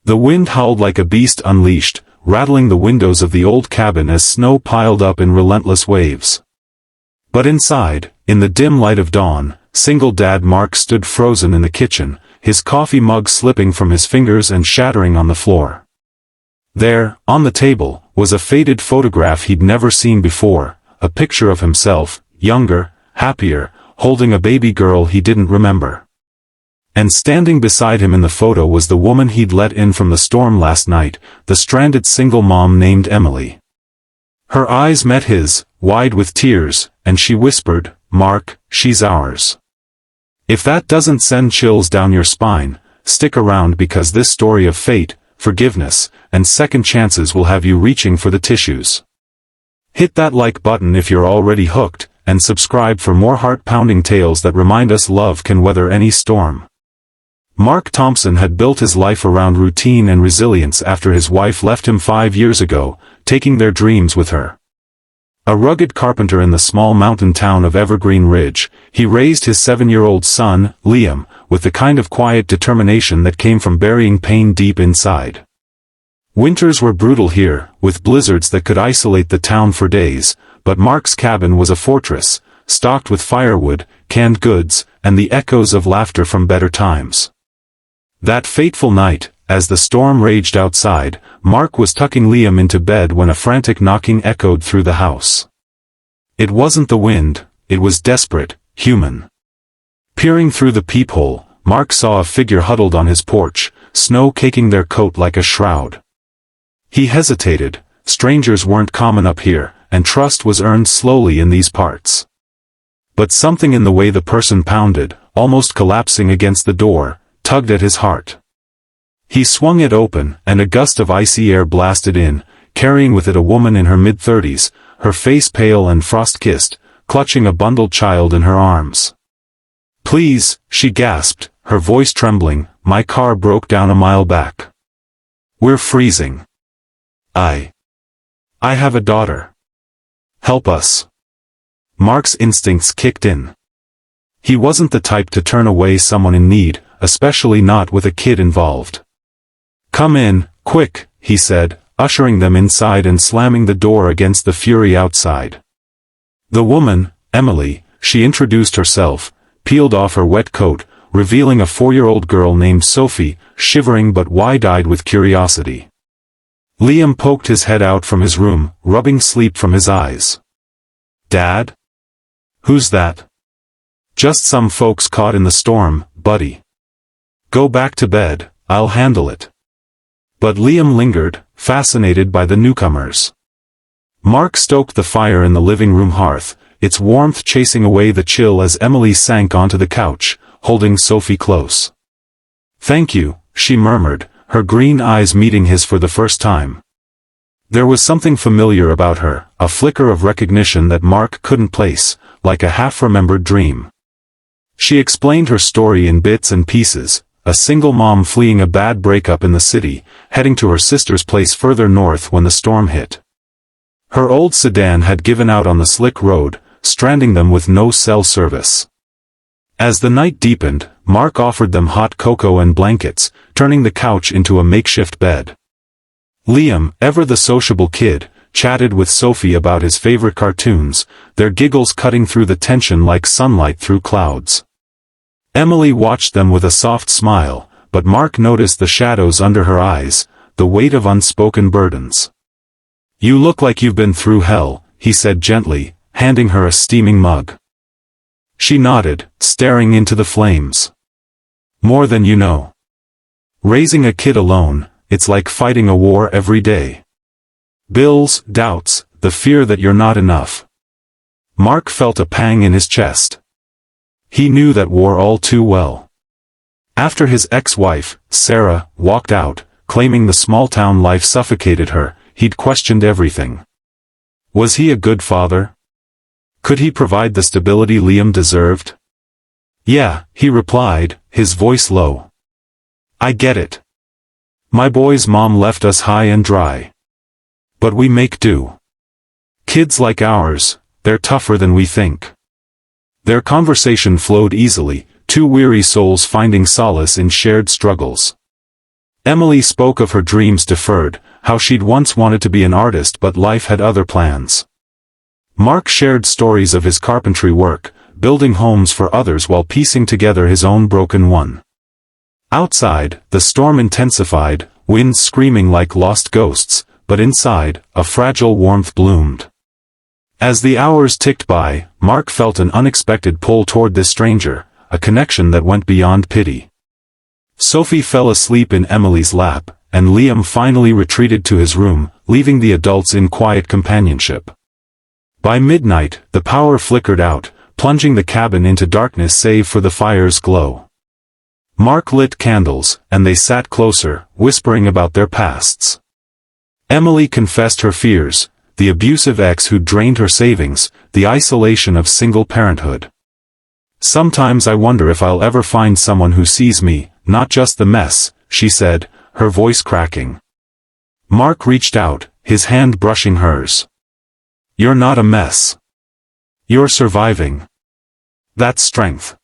The wind howled like a beast unleashed, rattling the windows of the old cabin as snow piled up in relentless waves. But inside, in the dim light of dawn, single Dad Mark stood frozen in the kitchen, his coffee mug slipping from his fingers and shattering on the floor. There, on the table, was a faded photograph he'd never seen before, a picture of himself, younger, happier, holding a baby girl he didn't remember. And standing beside him in the photo was the woman he'd let in from the storm last night, the stranded single mom named Emily. Her eyes met his, wide with tears, and she whispered, "Mark, she's ours." If that doesn't send chills down your spine, stick around because this story of fate, forgiveness, and second chances will have you reaching for the tissues. Hit that like button if you're already hooked, and subscribe for more heart-pounding tales that remind us love can weather any storm. Mark Thompson had built his life around routine and resilience after his wife left him 5 years ago, taking their dreams with her. A rugged carpenter in the small mountain town of Evergreen Ridge, he raised his 7-year-old son, Liam, with the kind of quiet determination that came from burying pain deep inside. Winters were brutal here, with blizzards that could isolate the town for days, but Mark's cabin was a fortress, stocked with firewood, canned goods, and the echoes of laughter from better times. That fateful night, as the storm raged outside, Mark was tucking Liam into bed when a frantic knocking echoed through the house. It wasn't the wind, it was desperate, human. Peering through the peephole, Mark saw a figure huddled on his porch, snow caking their coat like a shroud. He hesitated. Strangers weren't common up here, and trust was earned slowly in these parts. But something in the way the person pounded, almost collapsing against the door, tugged at his heart. He swung it open, and a gust of icy air blasted in, carrying with it a woman in her mid-30s, her face pale and frost-kissed, clutching a bundled child in her arms. "Please," she gasped, her voice trembling, "my car broke down a mile back. We're freezing. I have a daughter. Help us." Mark's instincts kicked in. He wasn't the type to turn away someone in need, especially not with a kid involved. "Come in, quick," he said, ushering them inside and slamming the door against the fury outside. The woman, Emily, she introduced herself, peeled off her wet coat, revealing a 4-year-old girl named Sophie, shivering but wide-eyed with curiosity. Liam poked his head out from his room, rubbing sleep from his eyes. "Dad? Who's that?" "Just some folks caught in the storm, buddy. Go back to bed, I'll handle it." But Liam lingered, fascinated by the newcomers. Mark stoked the fire in the living room hearth, its warmth chasing away the chill as Emily sank onto the couch, holding Sophie close. "Thank you," she murmured, her green eyes meeting his for the first time. There was something familiar about her, a flicker of recognition that Mark couldn't place, like a half-remembered dream. She explained her story in bits and pieces, a single mom fleeing a bad breakup in the city, heading to her sister's place further north when the storm hit. Her old sedan had given out on the slick road, stranding them with no cell service. As the night deepened, Mark offered them hot cocoa and blankets, turning the couch into a makeshift bed. Liam, ever the sociable kid, chatted with Sophie about his favorite cartoons, their giggles cutting through the tension like sunlight through clouds. Emily watched them with a soft smile, but Mark noticed the shadows under her eyes, the weight of unspoken burdens. "You look like you've been through hell," he said gently, handing her a steaming mug. She nodded, staring into the flames. "More than you know. Raising a kid alone, it's like fighting a war every day. Bills, doubts, the fear that you're not enough." Mark felt a pang in his chest. He knew that war all too well. After his ex-wife, Sarah, walked out, claiming the small-town life suffocated her, he'd questioned everything. Was he a good father? Could he provide the stability Liam deserved? "Yeah," he replied, his voice low. "I get it. My boy's mom left us high and dry. But we make do. Kids like ours, they're tougher than we think." Their conversation flowed easily, two weary souls finding solace in shared struggles. Emily spoke of her dreams deferred, how she'd once wanted to be an artist but life had other plans. Mark shared stories of his carpentry work, building homes for others while piecing together his own broken one. Outside, the storm intensified, winds screaming like lost ghosts, but inside, a fragile warmth bloomed. As the hours ticked by, Mark felt an unexpected pull toward this stranger, a connection that went beyond pity. Sophie fell asleep in Emily's lap, and Liam finally retreated to his room, leaving the adults in quiet companionship. By midnight, the power flickered out, plunging the cabin into darkness save for the fire's glow. Mark lit candles, and they sat closer, whispering about their pasts. Emily confessed her fears, the abusive ex who drained her savings, the isolation of single parenthood. "Sometimes I wonder if I'll ever find someone who sees me, not just the mess," she said, her voice cracking. Mark reached out, his hand brushing hers. "You're not a mess. You're surviving. That's strength."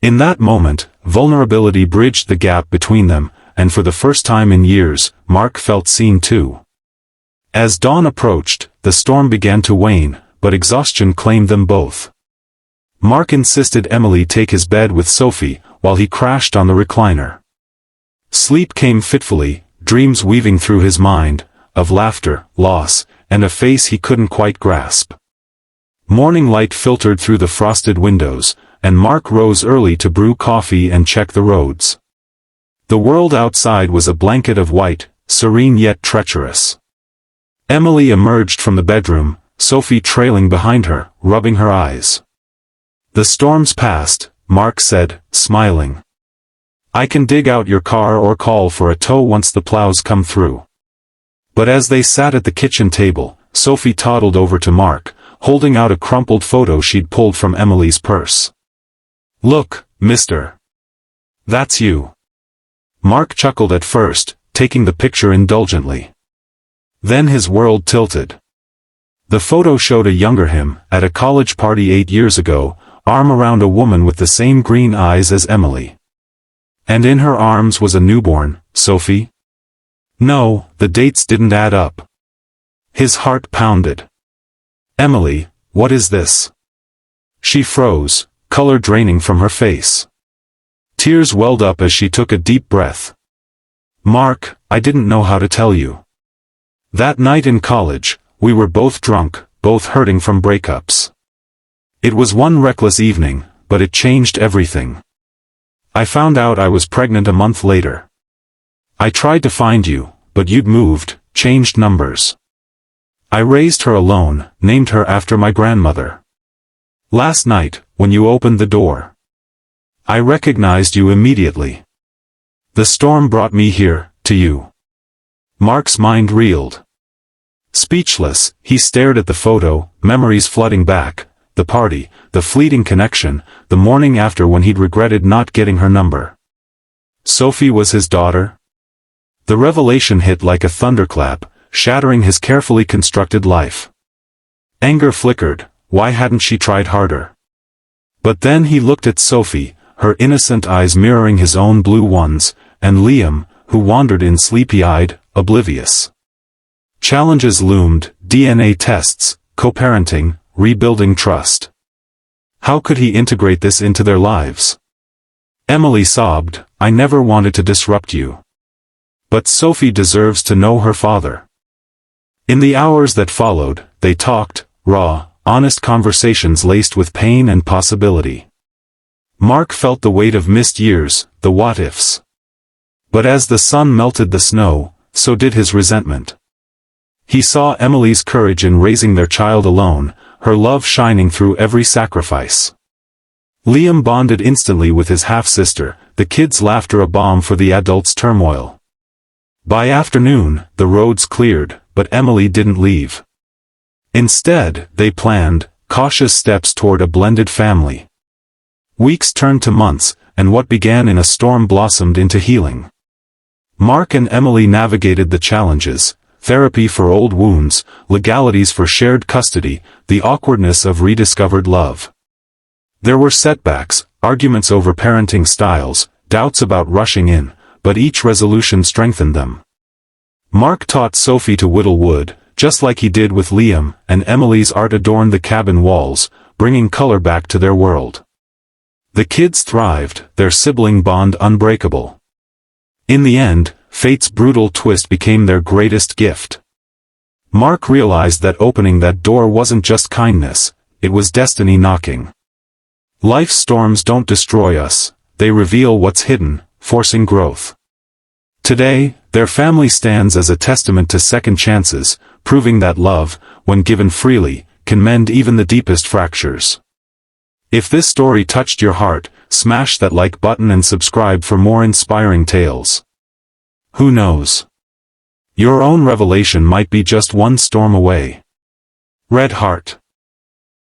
In that moment, vulnerability bridged the gap between them, and for the first time in years, Mark felt seen too. As dawn approached, the storm began to wane, but exhaustion claimed them both. Mark insisted Emily take his bed with Sophie, while he crashed on the recliner. Sleep came fitfully, dreams weaving through his mind, of laughter, loss, and a face he couldn't quite grasp. Morning light filtered through the frosted windows, and Mark rose early to brew coffee and check the roads. The world outside was a blanket of white, serene yet treacherous. Emily emerged from the bedroom, Sophie trailing behind her, rubbing her eyes. "The storm's past," Mark said, smiling. "I can dig out your car or call for a tow once the plows come through." But as they sat at the kitchen table, Sophie toddled over to Mark, holding out a crumpled photo she'd pulled from Emily's purse. "Look, mister. That's you." Mark chuckled at first, taking the picture indulgently. Then his world tilted. The photo showed a younger him, at a college party 8 years ago, arm around a woman with the same green eyes as Emily. And in her arms was a newborn, Sophie? No, the dates didn't add up. His heart pounded. "Emily, what is this?" She froze, color draining from her face. Tears welled up as she took a deep breath. "Mark, I didn't know how to tell you. That night in college, we were both drunk, both hurting from breakups. It was one reckless evening, but it changed everything. I found out I was pregnant a month later. I tried to find you, but you'd moved, changed numbers. I raised her alone, named her after my grandmother. Last night, when you opened the door, I recognized you immediately. The storm brought me here, to you." Mark's mind reeled. Speechless, he stared at the photo, memories flooding back, the party, the fleeting connection, the morning after when he'd regretted not getting her number. Sophie was his daughter? The revelation hit like a thunderclap, shattering his carefully constructed life. Anger flickered, why hadn't she tried harder? But then he looked at Sophie, her innocent eyes mirroring his own blue ones, and Liam, who wandered in sleepy-eyed, oblivious. Challenges loomed, DNA tests, co-parenting, rebuilding trust. How could he integrate this into their lives? Emily sobbed, "I never wanted to disrupt you. But Sophie deserves to know her father." In the hours that followed, they talked, raw, honest conversations laced with pain and possibility. Mark felt the weight of missed years, the what-ifs. But as the sun melted the snow, so did his resentment. He saw Emily's courage in raising their child alone, her love shining through every sacrifice. Liam bonded instantly with his half-sister, the kids' laughter a balm for the adults' turmoil. By afternoon, the roads cleared, but Emily didn't leave. Instead, they planned, cautious steps toward a blended family. Weeks turned to months, and what began in a storm blossomed into healing. Mark and Emily navigated the challenges, therapy for old wounds, legalities for shared custody, the awkwardness of rediscovered love. There were setbacks, arguments over parenting styles, doubts about rushing in, but each resolution strengthened them. Mark taught Sophie to whittle wood, just like he did with Liam, and Emily's art adorned the cabin walls, bringing color back to their world. The kids thrived, their sibling bond unbreakable. In the end, fate's brutal twist became their greatest gift. Mark realized that opening that door wasn't just kindness, it was destiny knocking. Life's storms don't destroy us, they reveal what's hidden, forcing growth. Today, their family stands as a testament to second chances, proving that love, when given freely, can mend even the deepest fractures. If this story touched your heart, smash that like button and subscribe for more inspiring tales. Who knows? Your own revelation might be just one storm away. Red Heart.